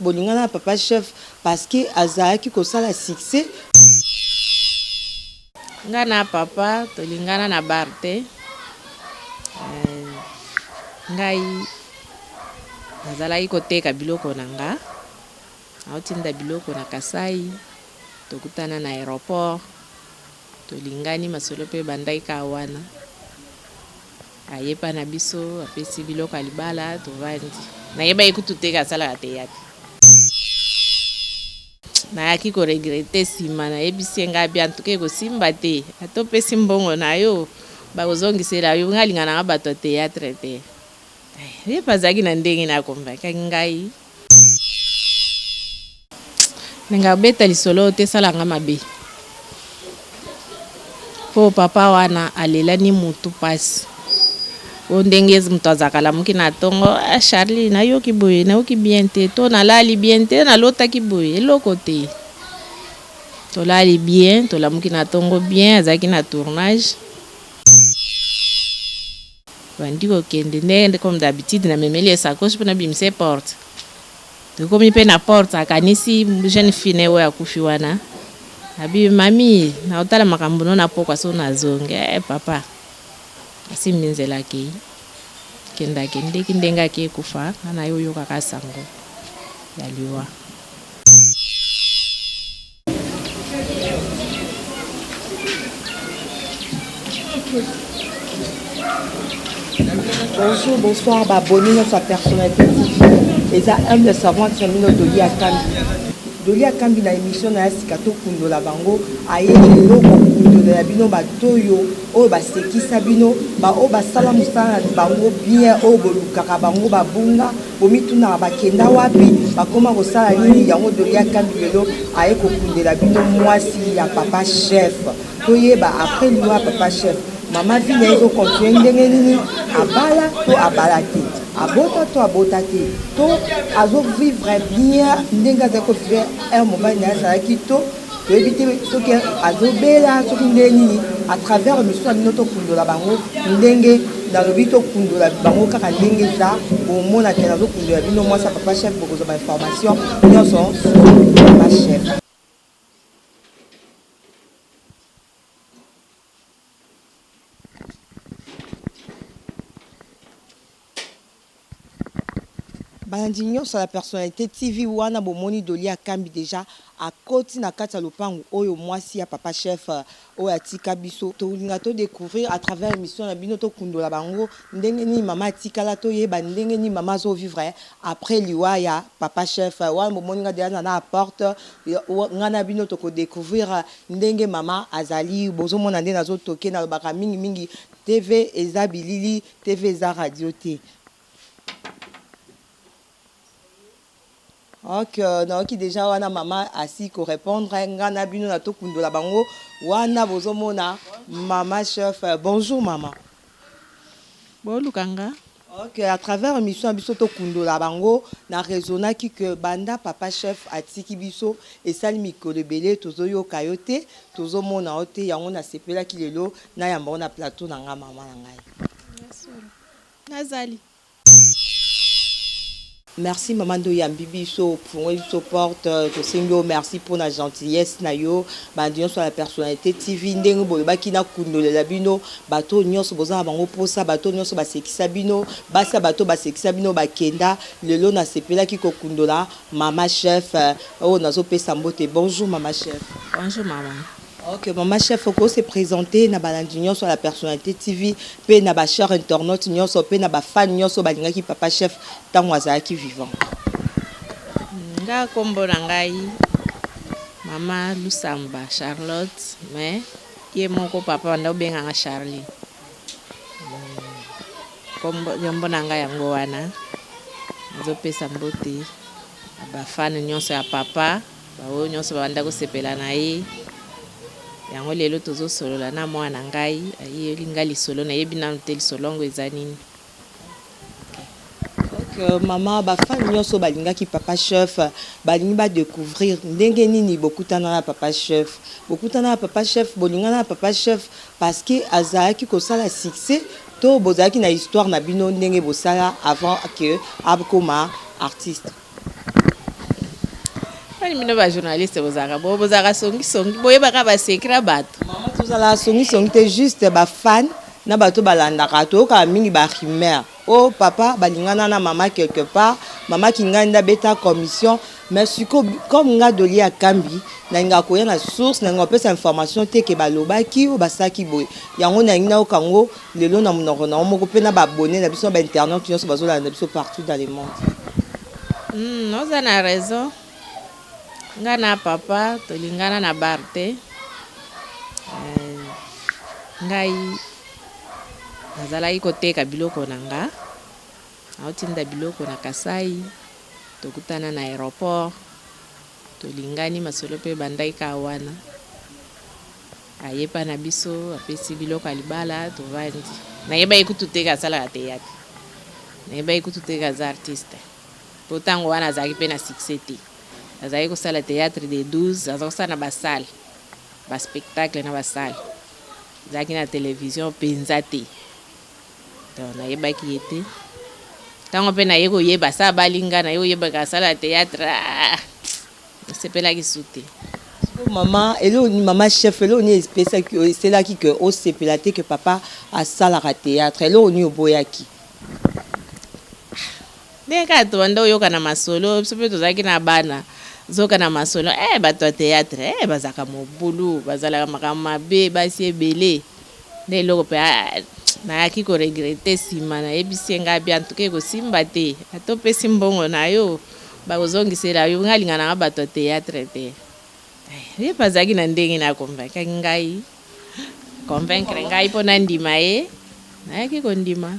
bolingana papa chef parce que azalaki kosala succès. Nga na papa tolingana na barte ngai nazalaki koteka biloko na nga aotinda biloko na Kasai tokutana na aéroport tolingani masolo mpe bandai ka wana ayepa na biso apesi biloko alibala tovandi nayeba ekututeka asalaka te yapi nayaki koregrete nsima nayebisi nga bia ntuke kosimba te atopesi mbongo na yo bakozongisela yo ngalingana nga bato ya théâtre te ye pazalaki na ndenge nakonvaincaki ngai ndenge abeta lisolo te salanga mabe po papa wana alela ni mutu pasi o ndenge mutu azakalamuki na tongo Charlie nayoki boye nayoki bien te to nalali bien te nalotaki boye eloko te tolali bien tolamuki na tongo bien azalaki na tournage bandi kokende ndenge comme d'habitude na memeli esakoshi mpo nabimisa porte tokomi mpe na porte akanisi jeune fille oyo akufi wana abi mami naotala makambo no na pokwa so nazonge papa asimbi nzelaki kendaki ndeki ndenge ake kufa ana yo yokaka sango ya liwa. Bonjour, bonsoir, abonnez notre personnalité. Et ça aime le savoir que c'est Doli Akambi. Doli Akambi na émission na sikato kundo la bango aye lelo kundo la bino batoyo o ba sekisa bino ba o ba sala musala bango bien o bolukaka bango babunga bomituna bakenda wapi bakoma kosala nini yango Doli Akambi lelo aye kokundela bino mwasi ya papa chef toyeba après liwa papa chef mama vile ezo continuer ndenge nini abala to abala te abota to abota te to azo vivre bien ndenge azako vivre un moment na azalaki to toyebi te soki azobela soki ndenge nini à travers émission ya bino tokundola bango ndenge nalobi tokundola bango kaka ndenge eza bomona te nazokundola bino mwasi ya papa chef bokozwa bainformation nyonso papa chef. Balandignon sur la personnalité TV wana bomoni Doli Akambi déjà à côté na kati ya lopango oyo mwasi ya papa chef oyo atika biso tolinga to découvrir à travers émission na bino to kundola bango ndenge ni mama atikala to yeba ndenge ni mama zo vivre après liwa ya papa chef wana bomoni nga déjà na porte ngana bino to ko découvrir ndenge mama azali bozomona ndenge nazo toke na baka mingi mingi TV eza bilili TV eza radio te. Ok, naoki déjà wana mama asi ko répondre ngana bino na to kundola bango wana bozomona mama chef. Bonjour maman. Bonjour Kanga. Ok, à travers émission biso to kundola bango na raisonnaki que banda papa chef atiki biso et sali mikolo belé tozoyo kayote tozomona ote yango na sepela ki lelo na yamba na plateau na nga mama na ngai. Nazali. Merci maman de Yambibi so pour so porte to singo merci pour la gentillesse na yo bandion sur la personnalité TV ndenge boyeba kina kundolela bino bato nyonso bozana bango posa bato nyonso basekisa bino basa bato basekisa bino bakenda lelo na sepela ki kokundola mama chef o nazo pesa mbote. Bonjour mama chef. Bonjour maman. Ok, maman chef, faut se présenter na balandignon sur la personnalité TV, pe na ba cher internaute nyonso pe na ba fan nyonso balingaki papa chef tango azalaki vivant. Nga kombo na ngai mama Lusamba Charlotte mais ye moko papa ndo benga nga Charlie. Kombo yombo na ngai yango wana zo pesa mbote ba fan nyonso ya papa ba o nyonso banda ko sepela na ye. Yango lelo tozo solola na mwana ngai ayebi ngali solo na yebi na tel solongo ezanini. Ok mama ba fan nyonso balingaki papa chef balingi ba découvrir ndenge nini bokutana na papa chef bolingana na papa chef parce que azalaki kosala succès to bozalaki na histoire na bino ndenge bosala avant que abkoma artiste. Fani mino ba journaliste bozaka songi boyebaka basekra bato. Maman tozala songi te juste ba fan na bato balandaka toyoka mingi ba rumeur. Oh papa balingana na mama quelque part, mama kinganda beta commission, mais siko comme nga doli ya kambi na nga koya na source na nga pesa information te ke balobaki o basaki boy. Yango na ngina okango lelo na monoko na moko pe na ba abonné na biso ba internet nyonso bazola na biso partout dans le monde. Noza na raison. Nga na papa tolingana na barte. Ngai nazalaki koteka biloko na nga aotinda biloko na Kasai tokutana na aéroport tolingani masolo mpe bandai ka wana ayepa na biso apesi biloko ya libala tovandi nayeba ye kutu te asalaka théâtre nayeba ye kutu te aza artiste po ntango wana azalaki mpe na succès te azalaki kosala théâtre de 12 aza kosala na basale baspectacle na basale azalaki na télévision mpenza te donc nayebaki ye te ntango mpe naye koyeba sa balinga naye koyebaka asala théâtre nasepelaki su te. Maman elo ni mama chef elo ni espesaki eselaki ke osepela te ke papa asalaka théâtre elo ni oboyaki ndenge kaka tobanda oyoka na masolo biso mpe tozalaki na bana zoka na masolo bato ya théâtre bazalaka mobulu bazalaka makambo mabe basi ebele nde eloko mpe nayaki koregrete nsima nayebisi nga bia ntuke kosimba te atopesi mbongo na yo bakozongisela yo ngalingana nga bato ya théâtre te ye bazalaki na ndenge nakonvaincaki ngai convaincre ngai mpo nandima ye nayaki kondima.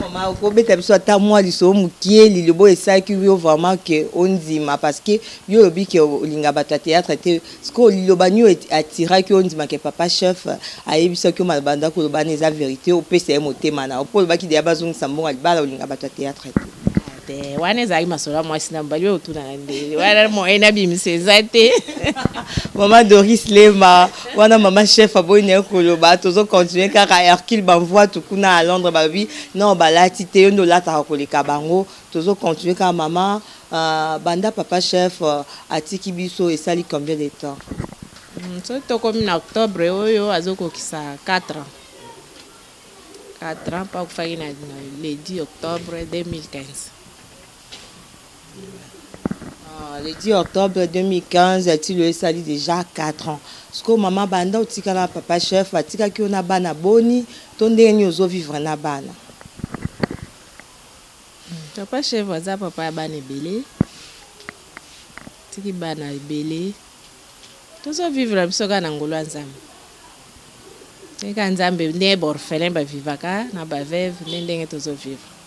Maman okobeta biso ata mwa liso mokie lilobo esalaki yo vraiment ke ondima parce que yo lobi ke olinga bato ya théâtre te siko liloba nio atiraki ondima ke papa chef ayebisaki yo mabanda koloba na eza vérité opesa ye motema na mpo olobaki deya bazongisa mbongo ya libala olinga bato ya théâtre te wana ezalaki masolo ya mwasi na mobali oyo otuna na ndenge wana moye nabimisa eza te. Maman Doris Lema wana mama chef aboyi na ye koloba tozocontinue kaka Hercule banvoi tukuna à Londres babi non balati te yo nde olataka koleka bango tozocontinue kaka mama banda papa chef atiki biso esali combien de temps? So tokomi na octobre oyo azokokisa 4 ans pa okufaki na le 10 octobre 2015. Le 10 octobre 2015, il a sali déjà 4 ans. Parce que maman banda otika na papa chef atika ki ona bana boni tonde ni ozo vivre na bana. Papa chef aza papa ya bana ebele. Tiki bana ebele. Tozo vivre biso ka na ngolo nzambe. Eka nzambe ne borfelin ba vivaka na ba veuve ndenge tozo vivre.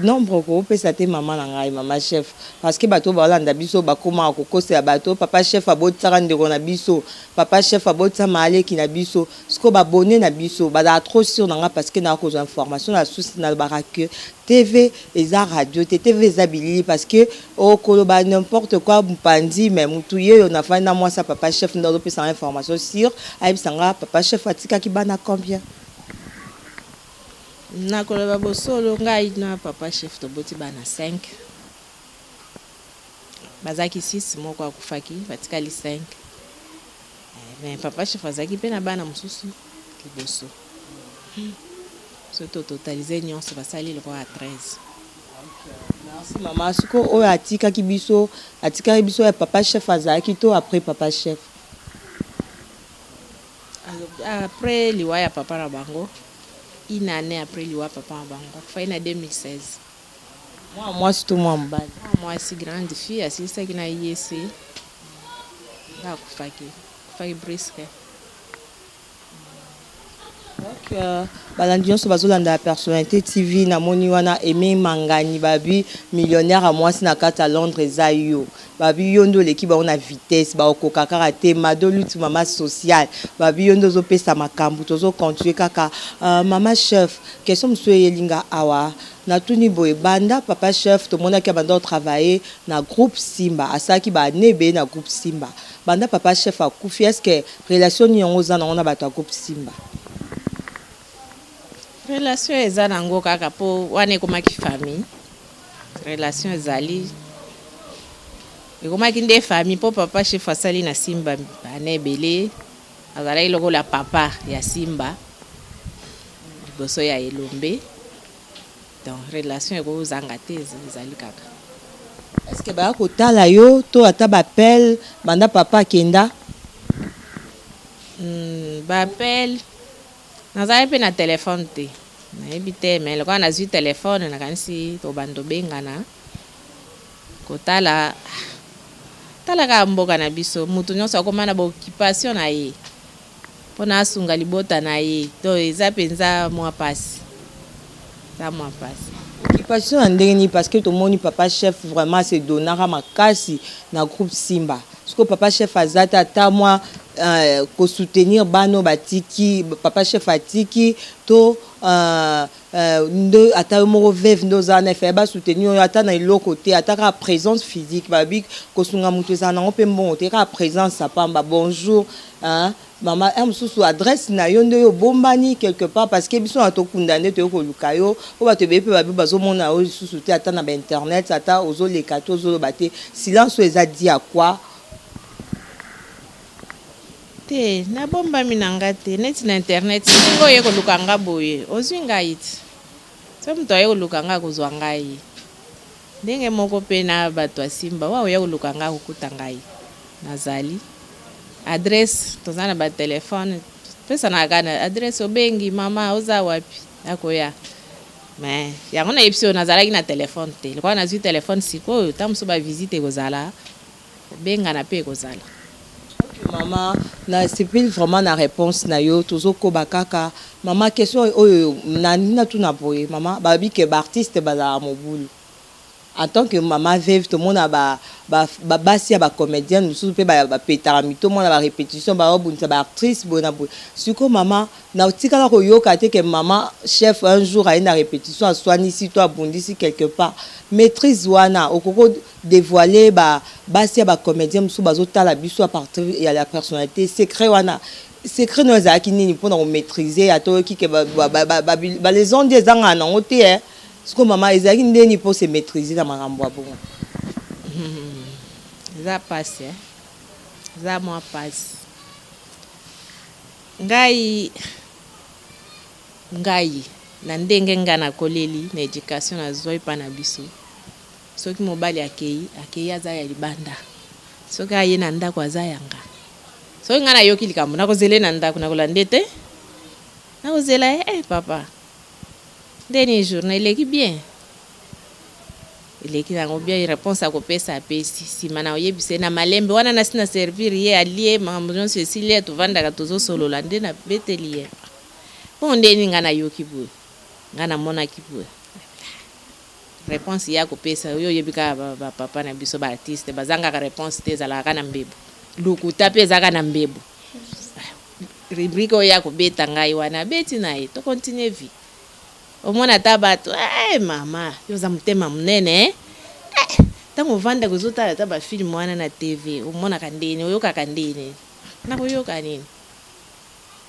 Nombre ko pesa te maman na ngai mama chef parce que bato balanda biso bakoma kokosela bato papa chef abotaka ndeko na biso papa chef abotisa maleki na biso siko babone na biso bazala trop sûr na nga parce que na kozwa information na susi na barake TV eza radio TV eza bilili parce que okoloba n'importe quoi mpandi mais mutu ye na fanda moi sa papa chef ndo pesa information sur ayebisanga papa chef atikaki bana combien nakoloba bosolo ngai na papa chef toboti bana 5 bazaki 6 moko akufaki batikali 5 mais papa chef azaki mpe na bana mosusu liboso so totalize nyonso basali loko ya 13. Merci maman siko oyo atikaki biso ya papa chef azalaki to après papa chef après liwa ya papa na bango une année après liwa papa na bango faina 2016. Moi c'est tout moi mbali moi si grande fille asilisaki na IEC kufaki brisque. Donc balandi nyonso bazolanda ya personnalité TV na moni wana Aimé Mangani babi millionnaire à mwasi na kati à Londres eza yo babi yondo leki ba na vitesse ba okoka kaka te mado lutu mama social babi yondo zo pesa makambu tozo continuer kaka mama chef question monsieur yelinga awa na tuni boy banda papa chef to mona ki banda travailler na groupe Simba asaki ba nebe na groupe Simba banda papa chef akufi est-ce que relation nyongo za na ona bato groupe Simba relation eza nango kaka po wana ekomaki famille relation ezali ekomaki nde famille mpo papa chef asali na simba bana ebele azalaki lokola papa ya simba liboso ya elombe donc relation ekozanga te ezali kaka. Est-ce que baya kotala yo to ata bapel banda papa akenda? Bapel nazali mpe na telefone te nayebi te me lokola nazwi telefone nakanisi tobanda tobengana kotala talaka mboka na biso mutu nyonso akoma na baoccupation na ye mpona asunga libota na ye to eza mpenza mwa pasi eza mwa pasi. Occupation na ndenge nini parce que tomoni papa chef vraiment se donnaka makasi na groupe Simba siko papa chef aza te ata mwa kosoutenir bano batiki papa chef atiki to ndo ata moko veve ndo oza na efe basoutenir oyo ata na eloko te ata kaka présence physique babi kosunga moto ezala nango mpe mbongo te kaka présence apamba bonjour mama mosusu adresse na yo nde oyo bombani quelque part parce que biso na tokunda nde toyo koluka yo po bato ebele mpe babi bazomona yo lisusu te ata na bainternet ata ozoleka te ozoloba te silence oyo eza di ya kwa te nabombami na nga te neti na internet soki oye koluka nga boye ozwi ngai ti so moto aye koluka nga kozwa ngai ndenge moko mpe na bato ya simba wa oya koluka nga kokuta ngai nazali adresse toza na batelefone pesanaka na adresse obengi mama oza wapi akoya me yango na yebi so nazalaki na telefone te lokola nazwi telefone sikoyo ta mosu bavisite ekozala obengana mpe ekozala. Maman, na sepeli vraiment na réponse na yo tozokoba kaka mama question oyo na tuna boye mama babi ke ba artiste bazala mobulu en tant que maman veuve tout monde ba basi ya ba comédienne mususu pe ba petara mito mona ba répétition ba obunisa ba actrice bona boye siko mama na tikala ko yoka te que maman chef un jour a une répétition soigner si toi bundisi quelque part maîtrise wana okoko dévoiler basi ya ba comédien mususu bazotala biso à partir ya la personnalité secret wana secret no ezalaki nini mpona komaîtriser atoyoki ke les ondes ezanga nango te siko mama ezalaki ndeni mpo se maîtriser na makambo ya bongo. Eza pasi eza mwa pasi ngai na ndenge nga nakoleli na éducation nazwai mpa na biso soki mobali akei aza ya libanda soki aye na ndako aza yanga soki nga nayoki likambo nakozela na ndako nakolande te nakozela papa ndeni journée eleki bien eleki nango bien réponse akopesa apesi nsima na oyebise na malembe wana nasi na servir ye alie makambo nyonso esili ye tovandaka tozosolola nde nabeteli ye mpo ndeni nga nayoki boye nga namonaki boye réponse ye akopesa oyo oyebi kaka bapapa na biso baartiste bazangaka réponse te ezalaka na mbebu lukuta mpe ezaka na mbebu rubrique oyo akobeta ngai wana abeti na ye tocontinue vie omona ata bato mama yoza motema monene ntango ovanda kozotala ata bafilme wana na tv omonaka ndeni oyokaka ndeni nakoyoka nini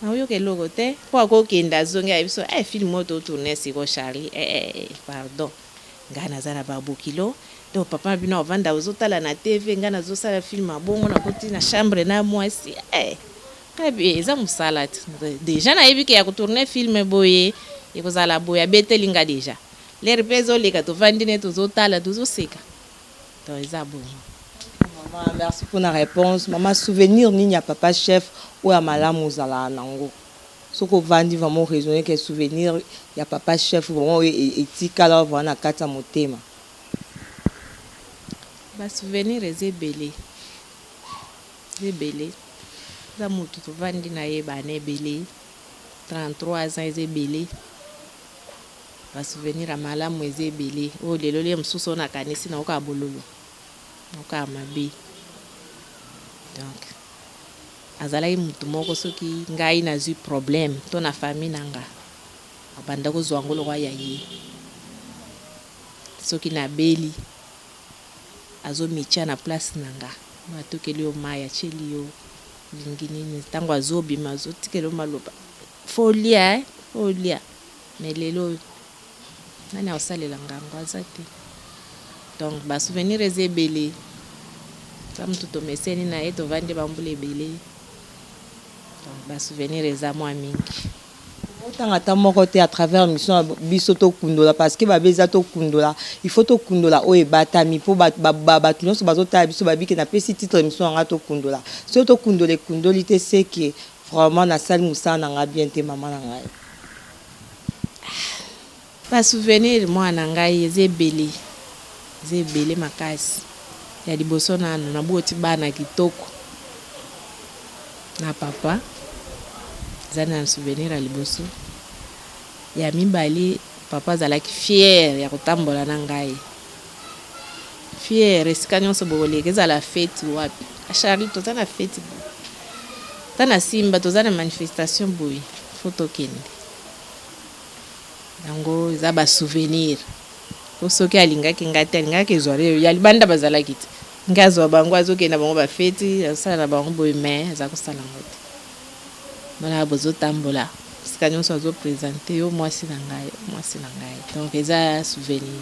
nakoyoka eloko te mpo akokenda azongi ya biso filme oyo totourne siko Charlie pardon ngai naza na babokilo to papa bino ovanda ozotala na tv ngai nazosala filme abongo nakoti na chambre na mwasi eza mosala te deja nayebi ke ya kotourne filme boye ekozala boye abeteli nga deja lere mpe ezoleka tovandi ne tozotala tozoseka to eza bongo. Maman merci pour la réponse maman souvenir nini ya papa chef oyo malamu ozala nango soki ovandi vraiment raisonner ke souvenir ya papa chef vraiment oyo etikala vraiment na kati ya motema. Basouvenir eza ebele eza motu tovandi na ye bana ebele 33 ans eza ebele basouvenir ya malamu eza ebele oyo lelo lie mosusu oyo nakanisi naokaa bololo naokaa mabe donc azalaki motu moko soki ngai nazwi problème to na famille na nga abanda kozwa ngo lokwa ya ye soki nabeli azomitia na place na nga atokeli yo mai atieli yo lingi nini ntango azobima azotikeli yo maloba folia me lelo nani aosalela ngango aza te donc basouvenir eza ebele za mutu tomeseni na ye tovandi bambula ebele basouvenir eza mwa mingi. Otanga ta moko te à travers mission biso tokundola parce que babeza tokundola il faut tokundola oyo ebatami mpo bato nyonso bazotala biso babike napesi titre mission yanga tokundola so tokundola ekundoli te seke vraiment nasali mosala nanga bien te mama na ngai. Basouvenir mwana ngai eza ebele makasi ya liboso nano naboti bana kitoko na papa eza na souvenir ya liboso ya mibali. Papa azalaki fier ya kotambola na ngai, fier esika nyonso bokoleka ezala fete wapi a Charlie toza na fete boye ta na Simba toza na manifestation boye fo tokende yango eza basouvenir po soki alingaki ngai te alingaki ezware ya libanda bazalaki te ngai azwa bango azokenda bango bafeti azosala na bango boye mai aza kosala yango te mala bozotambola sika nyonso azopresente yo mwasi na ngai donc eza souvenir.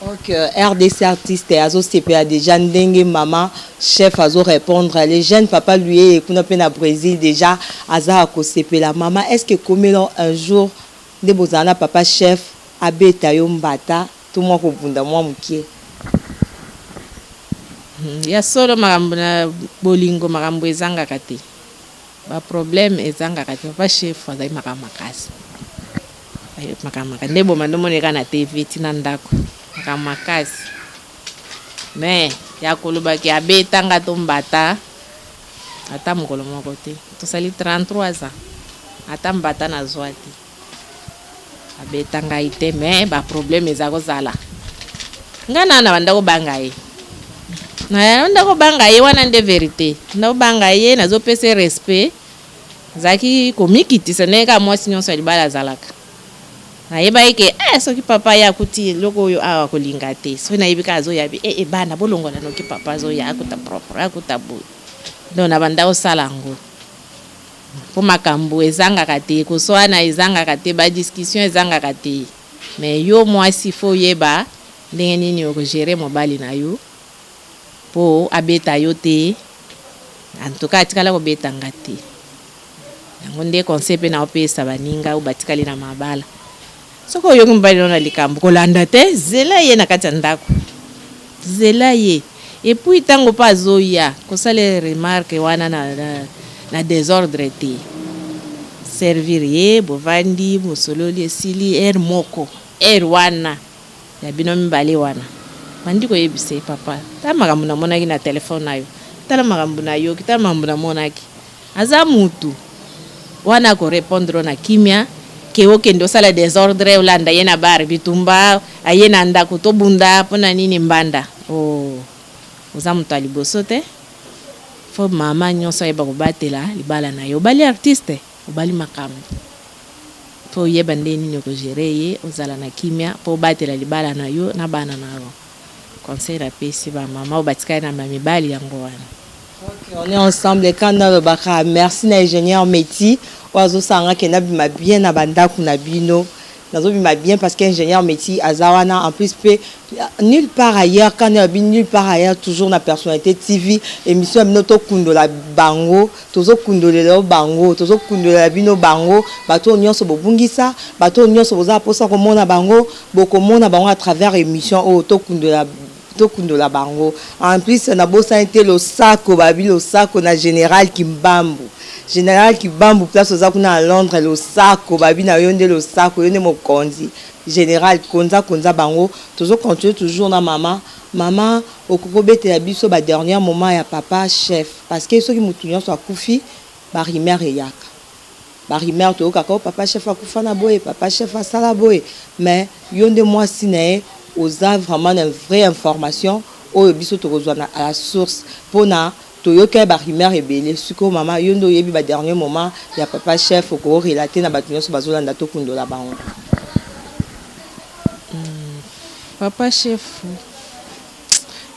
Donc RDC artiste azosepela déjà ndenge mama chef azorépondre les jeunes papa lui kuna pe na Brésil déjà aza akosepela mama est-ce que komelo un jour nde bozala na papa chef abeta yo mbata to mwa kobunda mwa mokie ya solo makambo na bolingo makambo ezangaka te baproblème ezangaka te papa chef azali makambo makasi nde boma ndomoneka na tv tina ndako makambo makasi me ya kolobaki abetanga to mbata ata mokolo moko te tosali 33 ans ata mbata nazwa te abetanga ite me baproblème eza kozala nga na banda kobanga ye na nda kobanga ye wana nde verité nda kobanga ye nazopesa respect zaki komikitisa neka mwasi nyonso ya libala azalaka nayeba eke soki papa ye akuti loko oyo awa kolinga te so nayebika azoyabi bana bolongola noki papa azoya akuta propre akuta boye ndo na banda kosala yango po makambo ezangaka te koswana ezangaka te badiscussion ezangaka te me yo mwasi fo yeba ndenge nini okogere mobali na yo po abeta yo te antuka atikala kobetanga te yango nde conseil mpe na opesa baninga oyo batikali na mabala soki oyoki mobali no na likambo kolanda te zela ye na kati ya ndako zela ye epuis ntango mpo azoya kosala remarque wana na désordre te servir ye bovandi mosololi esili ere moko ere wana ya bino mibale wana bandi koyebisa ye papa tala makambo namonaki na telefone na yo tala makambo na yoki tala makambo namonaki aza mutu wana korepondre na kimia ke okende osala désordre olanda ye na bare bitumba aye na ndako tobunda mpona nini mbanda oza moto ya liboso te fo mama nyonso ayeba kobatela libala na yo obali artiste obali makambo fo oyeba nde nini okogere ye ozala na kimia mpo obatela libala na yo na bana na yo conseil apesi bamama oyo batikali na bamibali yango wana. On est ensemble quand na lobaka merci na ingénieur Meti ozo sanga ke na bima bien na bandako na bino nazo bima bien parce que ingénieur Meti azawana en plus pe nulle part ailleurs quand na bin nulle part ailleurs toujours na personnalité TV émission binoto kundola bango tozo kundolela bango tozo kundolela bino bango bato nyonso bobungisa bato nyonso boza posa komona bango bokomona bango à travers émission o to kundola bango en plus na bosa inte lo sako babi lo sako na général Kimbambu place oza kuna à Londres lo sako babi na yonde lo sako yonde mokonzi général konza bango tozo continuer toujours na mama okokobetela biso ba dernier moment ya papa chef parce que soki mutu nyonso akufi ba rimer eyaka ba rimer to okaka papa chef akufa na boye papa chef asala boye mais yonde mwasi na ye oza vraiment une vraie information oyo biso tokozwa na à la source pona toyoka ba rimer ebele siko mama yondo yebi ba dernier moment ya papa chef ko relater na bato nyonso bazolanda to kundola bango. Papa chef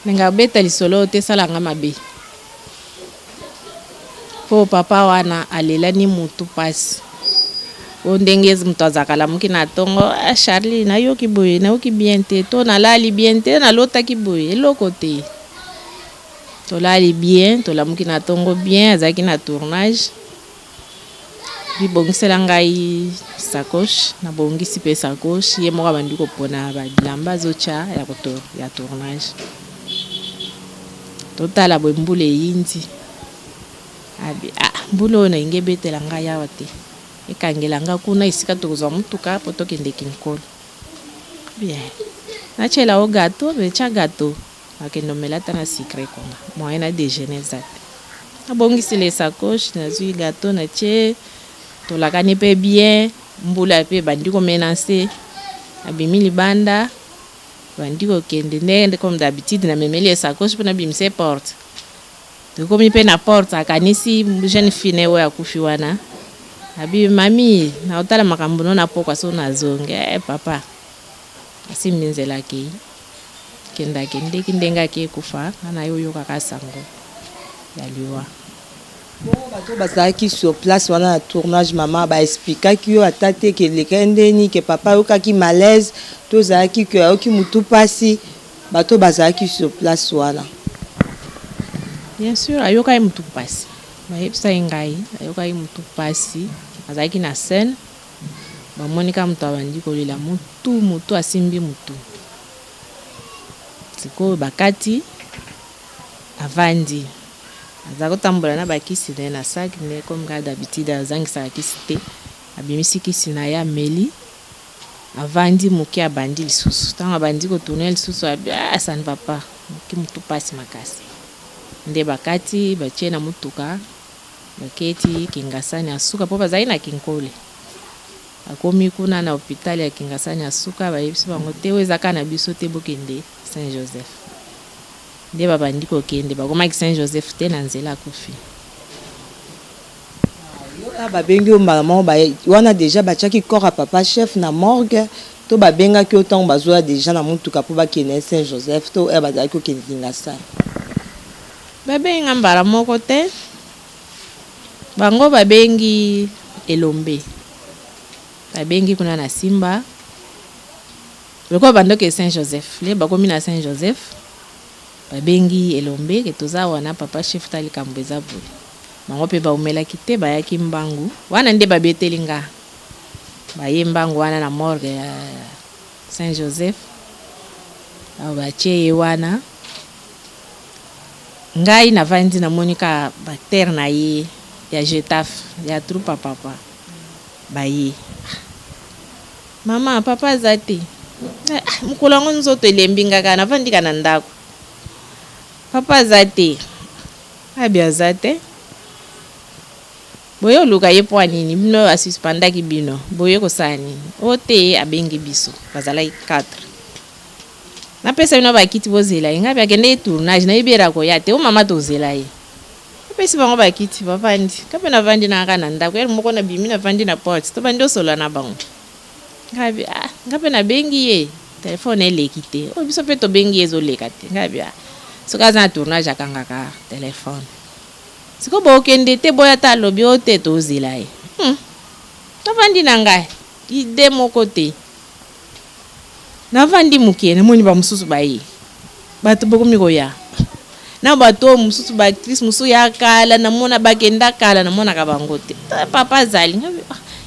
ninga beta lisolo te salanga mabe po papa wana alela ni mutu pasi ondengezi mtu azakala muki na tongo Charlie na yo kiboye na yo ki bien te to na lali bien te na lota kiboye eloko te tolali bien, tolamuki na tongo bien, azalaki na tournage. Bibongisela ngai sacoche, na bongisi pe sacoche, ye moko abandi kopona bilamba azotya ya tournage. Totala boye mbula eyindi. Mbula oyo nalingi ebetela ngai awa te. Ekangela nga kuna esika tokozwa mutuka po tokende Kinkolo. Bien. Natyela o gato, betya gato. Akende omela ata na sucre konga. Moyen na déjeuner za te. Nabongisile sacoche, nazwi gato natye. Tolakani pe bien. Mbula pe bandi komenanse. Abimi libanda. Bandi kokende ndenge comme d'habitude na memeli sacoche mpona bimise porte. Tokomi pe na porte akanisi jeune fille oyo akufi wana. Abi mami na otala makambo no na pokwa so na zonge papa. Asimbi nzela ke. Kenda kende kindenga ke kufa na yo kaka sango. Ya liwa. Bon bato bazalaki sur place wana na tournage mama ba expliquaki yo atate ke lekendeni ke papa yo kaki malaise to zalaki ke oki mutu pasi bato bazalaki sur place wana. Bien sûr ayoka mutu pasi. Bayebisa ngai ayoka mutu pasi azalaki na scène bamonika mutu abandi kolela mutu asimbi mutu. Siko bakati avandi aza kotambola na bakisi na sac ne comme d'habitude azangisa kisi te abimisi kisi na ya meli avandi muki abandi lisusu ntango abandi kotourner lisusu ça ne va pas muki mutu pasi makasi nde bakati batie na mutuka baketi Kingasani asuka po bazali na Kinkole akomi kuna na hôpital ya Kingasani asuka bayebisi bango te wezaka na biso te bokende Saint-Joseph nde babandi kokende bakomaki Saint-Joseph te na nzela akufi. Babengi o maman wana déjà batiaki corps à papa chef na morgue to babengaki otango bazoya déjà na mutuka po bakende Saint-Joseph to bazalaki kokende Kingasani. Babenga mbala moko te bango babengi Elombe babengi kuna na Simba loko bandoke Saint-Joseph le bakomi na Saint-Joseph babengi Elombe ke toza wana papa chef tali kambeza boy bango pe baumelaki te bayaki mbangu wana nde babeteli nga baye mbangu wana na morgue ya Saint-Joseph au batie wana ngai navandi na monika bacteur na ye ya Jetaf ya troupa papa baye mama papa zate mukolo ngo nzoto elembi ngaka navandi kana ndako papa zate abia zate boyo luka ye po nini bino asuspendaki bino boyo kosani ote abengi biso bazalaki 4 napesa bino bakiti bozela ye ngabi akende tournage na ibera ko ya te o mama tozela ye napesi bango bakiti bavandi kape navandi na kana ndako yali moko na bimi navandi na porte to bandi osola na bango ngabi ngape na bengi ye telefone eleki te o biso pe to bengi ezoleka te ngabi soka za tournage akangaka telefone siko bokende te boya ta lobi ote tozela ye navandi na ngai ide moko te navandi mukene moni ba mususu baye bato bokomi koya na bato mususu ba actrice musu ya kala na mona bakenda kala na mona ka bango te papa zali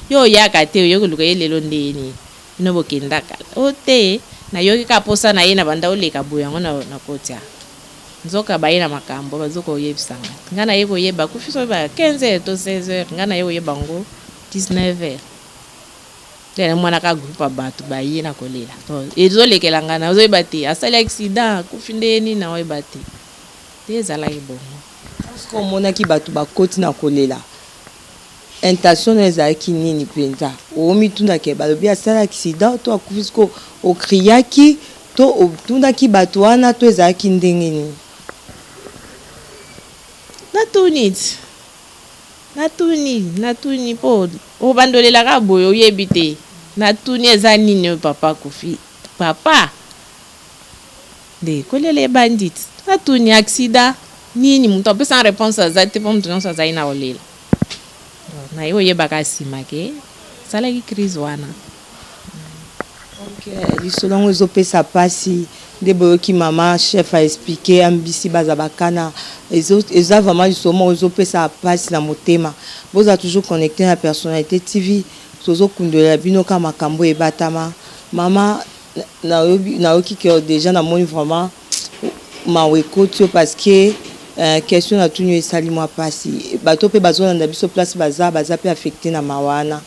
yo yaka te yo kuluka yelelo ndeni ino bokenda kala ote na yo ka posa na ye na banda oleka boyango na kotia nzoka baye na makambo bazoko yebisanga ngana ye koyeba kufiso ba 15h to 16h ngana ye koyeba ngo 19h tena mwana ka groupe bato baye na kolela to ezolekela ngana ozoyeba te asali accident kufindeni na oyeba te ezala ibongo ko monaki bato bakoti na kolela intention ezalaki nini penza omitundaki balobi asali accident to akufisko okriaki to otundaki bato wana to ezalaki ndenge nini natuni po obandolelaka boye oyebi te natuni eza nini papa kufi papa nde kolela ebandit natuni accident nini mutu apesa réponse aza te po mutu nyonso azali na kolela na ye oyebaka nsima ke asalaki crise wana lisolo yango ezopesa pasi de boyoki mama chef a expliqué ambisi bazabakana eza vraiment justement ozopesa pasi na motema boza toujours connecté na personnalité TV tozokundolela bino ka makambo ebatama mama nayoki ke déjà namoni vraiment mawekoti parce que question na tunyo esali mwa pasi bato mpe bazolanda biso place baza mpe affecté na mawana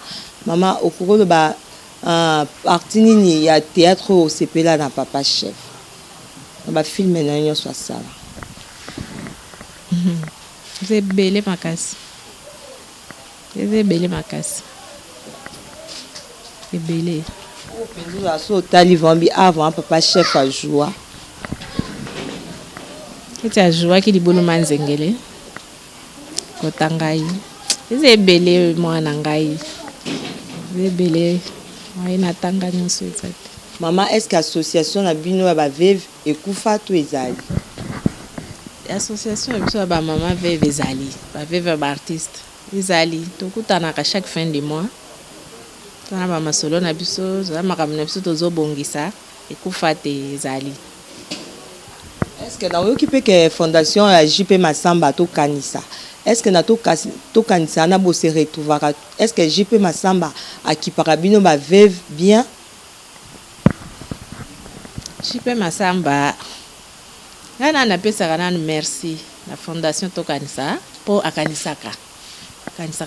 mama okokoloba parti nini ya théâtre osepela na papa chef na bafilme na nyonso asala eza ebele makasi ebele openza so otali vambi avant papa chef ajoua eti ajoaki libuluma nzengele kota ngai eza ebele mwana ngai eza ebele ai natanga nyonso eza te mama est-ce que association na bino ya baveve ekufa to ezali association ya biso ya bamama veve ezali baveve ya baartiste ezali tokutanaka chaque fin de mois tona bamasolo na biso toza makambo na biso tozobongisa ekufa te ezali. Est-ce que nayoki mpe ke fondation ya JP Masamba tokanisa est-ce que na tokanisa na bose retrouvaka est-ce que JP Masamba akipaka bino baveve bien JP Masamba ngana napesaka nanu merci na fondation tokanisa mpo akanisaka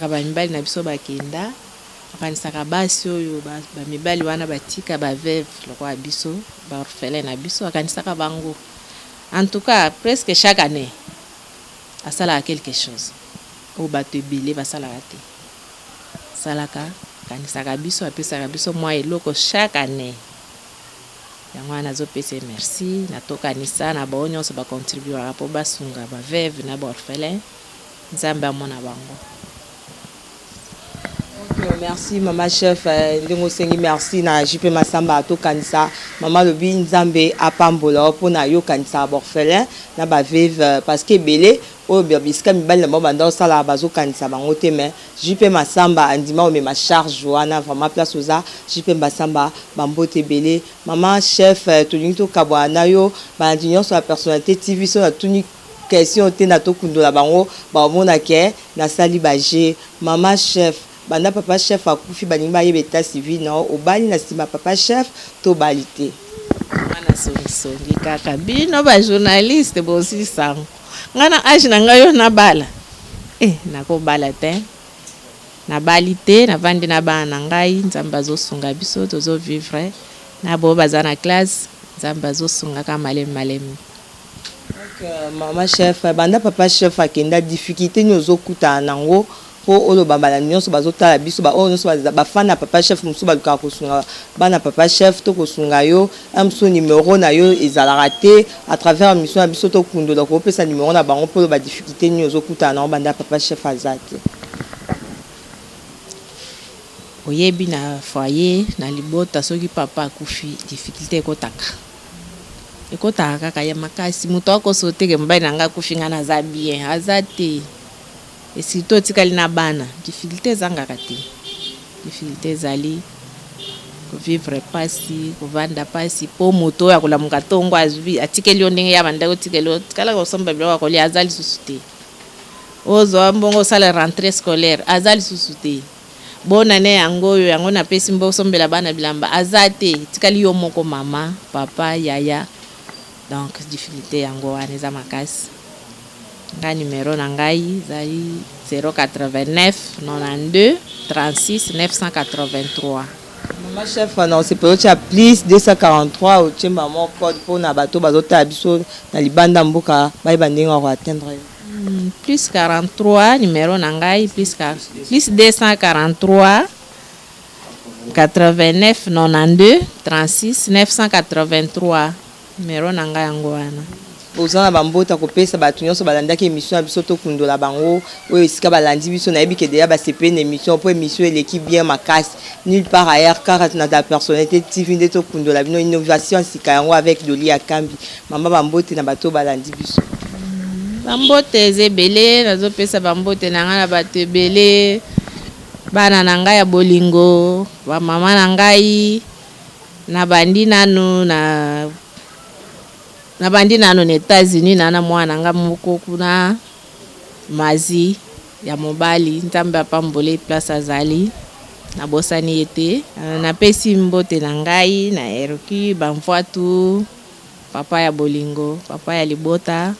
bamibali na biso bakenda akanisaka basi oyo bamibali wana batika baveve lokola biso baorphelin na biso akanisaka bango. En tout cas, presque chaque année, asalaka quelque chose. O bato ebele basalaka te. Salaka kanisaka biso apesaka biso mwa eloko chaque année. Yango wana azopesa merci na tokanisa na bao nyonso bacontribuaka mpo basunga baveve na baorphelin nzambe amona bango. Merci mama chef ndenge osengi merci na JP Masamba tokanisa mama lobi nzambe apambola mpo na yokanisa baorphelin na baveve parce que ebele oyo bisika mibali na bango banda osala bazokanisa bango te mais JP Masamba andima omema charge wana vraiment place oza JP Masamba bambote ebele mama chef tolingi tokabwana na yo bandi nyonso ya personnalité TV so na tuni question te na tokundola bango baomona ke nasali baje mama chef banda papa chef akufi balingi bayeba état civil na obali na nsima papa chef to bali te wana songisongi kaka bino bajournaliste bosilisango ngana age na ngai yo nabala nakobala te nabali te navandi na bana na ngai nzambe azosunga biso tozovivre na bo baza na classe nzambe azosungaka malemi. Mama chef banda papa chef akenda difficulté nyo ozokutana nango po olo bambala nyonso bazotala biso ba oyo nyonso bafana papa chef musu balukaka kosunga bana papa chef to kosunga yo amso numéro na yo ezalaka te à travers mission ya biso tokundola kopesa numéro na bango po ba difficulté nyo ozokutana nango banda papa chef azate oyebi na foyer na libota soki papa akufi difficulté ekotaka kaka ya makasi moto akosoteke mobali na ngai akufi nga naza bien aza te esito otikali na bana difficulté ezangaka te difficulté ezali kovivre pasi kovanda pasi mpo moto oyo akolamuka ntongo azwi atikeli yo ndenge ya bandeko otikeli yo tikala kosomba biloko akolia aza lisusu te ozwa mbongo osala rentrée scolaire aza lisusu te bonane yango oyo yango napesi mbo osombela bana bilamba aza te tikali yo moko mama papa yaya donc difficulté yango wana eza makasi nga numéro na ngai ezali 089 92 36 983. Mama chef na osepelo tia plus 243 otiemba mo code mpona bato bazotala biso na libanda mboka bayeba ndenge ya koatteindre plus 43 numéro na ngai plus 243 89 92 36 983 numéro na ngai yango wana. Bozana bambota kopesa bato nyonso balandaki émission ya biso tokundola bango oyo esika balandi biso nayebi ke deya basepe na émission mpo émission eleki bien makasi nulle part ailleurs car na ta personnalité TV nde tokundola bino innovation sika yango avec Doli Akambi mama bambote na bato balandi biso bambote ezebele nazopesa bambote na ngai na bato ebele bana na ngai ya bolingo bamama na ngai na bandi nanu na na bandi nano na États-Unis na mwana nga moko kuna mazi ya mobali nzambe apambole place azali na bosani ete na pesi mbote na ngai na eroki bamvwatu papa ya bolingo papa ya libota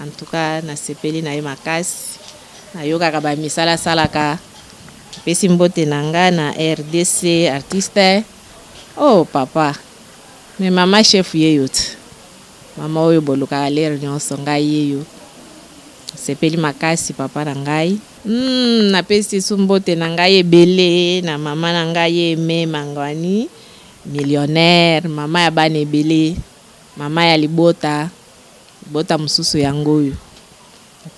en tout cas na sepeli na ye makasi na yo kaka ba misala salaka pesi mbote na nga na RDC artiste oh papa me mama chef yeyo mama oyo boluka lere nyonso ngai yeyo sepeli makasi papa na ngai na pesi sumbote na ngai ebele na mama na ngai eme mangwani millionnaire mama ya bana ebele mama ya libota mosusu yango oyo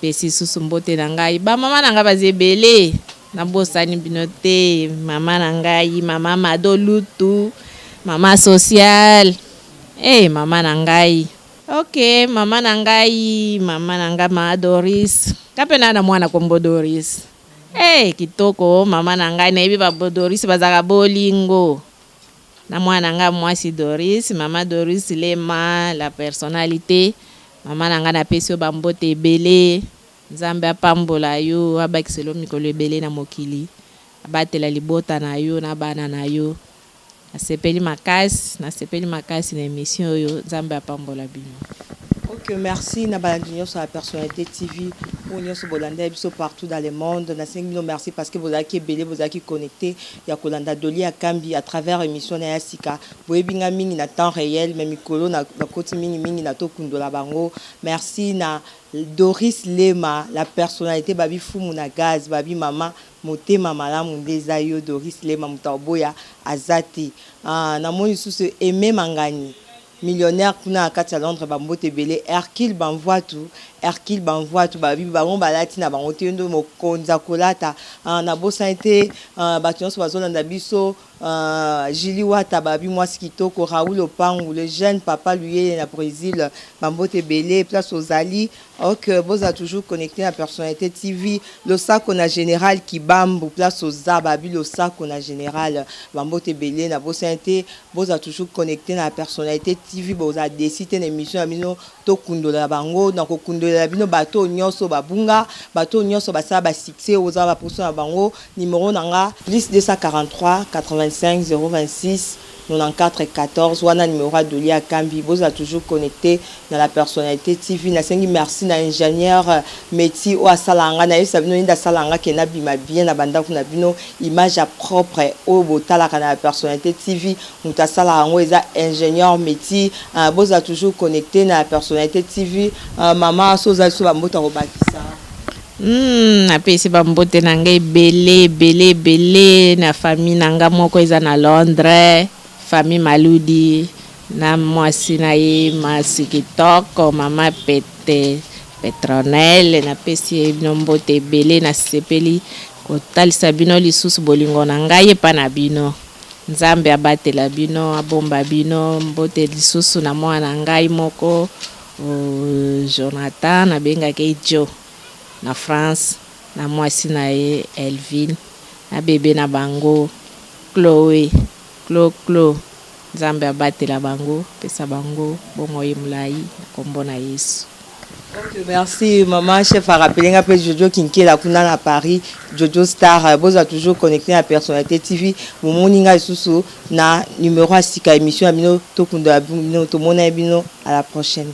pesi susu mbote na ngai ba mama na ngai baza ebele na bosani bino te mama na ngai mama madolutu mama social mama na ngai ok mama na ngai ma Doris kapena na mwana kombo Doris kitoko mama na ngai nayebi ba Doris bazaka bolingo na mwana nga mwasi Doris mama Doris Lema la personnalité mama na ngai na pesi yo bambote ebele nzambe apambola yo abakiselo mikolo ebele na mokili abatela libota na yo na bana na yo nasepeli makasi na émission oyo nzambe apambola bino. Ok, merci na balandi sur la personnalité TV ou nyonso bolanda biso partout dans le monde na sengi merci parce que vous avez belé vous avez connecté ya kolanda Doli Akambi à travers émission na Yasika boyebinga mingi na temps réel même mikolo na koti mingi na to kundola bango merci na Doris Lema la personnalité babi fumu na gaz babi mama motema malamu ndeza yo Doris Lema mutaboya azati na moni sous aimer mangani millionnaire kuna akati à Londres bambote belé Hercule banvoitu babi bango balati na bango tendo mokonza kolata na bosante bationso bazolanda biso Jili Wata babi mwasi kitoko Raoul Opangu le jeune papa lui na Brésil bambote belé place aux Ali ok boza toujours connecté à personnalité TV le sac on a général Kibambu place aux Babi le sac on a général bambote belé na bosante boza toujours connecté na personnalité TV boza décider une émission amino to kundola bango na ko kundola bino bato nyonso babunga bato nyonso basala ba succès aux ba pourcent bango numéro nanga plus 243 85 026 94 14 wana numéro de Doli Akambi boza toujours connecté dans la personnalité TV na sengi merci na ingénieur métier o asalanga na yesa bino inda salanga ke na bima bien na banda kuna bino image propre o botala kana la personnalité TV mutasala ngo eza ingénieur métier boza toujours connecté na la personnalité TV mama soza so ba mbota ko bakisa apesi bambote na ngai bele na famille na nga moko eza na Londres famille Maludi na mwasi na ye masi kitoko mama Petronelle na pesi bino mbote ebele na sepeli kotalisa bino lisusu bolingo na ngai epa na bino nzambe abatela bino abomba bino mbote lisusu na mwana na ngai moko Jonathan nabengaki Jo na France na mwasi na ye Elvin na bebe na bango Chloé nzambe abatela bango pesa bango bomoi mulai kombo na Yesu. Okay, merci maman chef a rappelé un peu Jojo Kinkela kuna à Paris Jojo Star boza toujours connecté à personnalité TV moninga susu na numéro à sika émission amino to kunda bino to mona bino à la prochaine.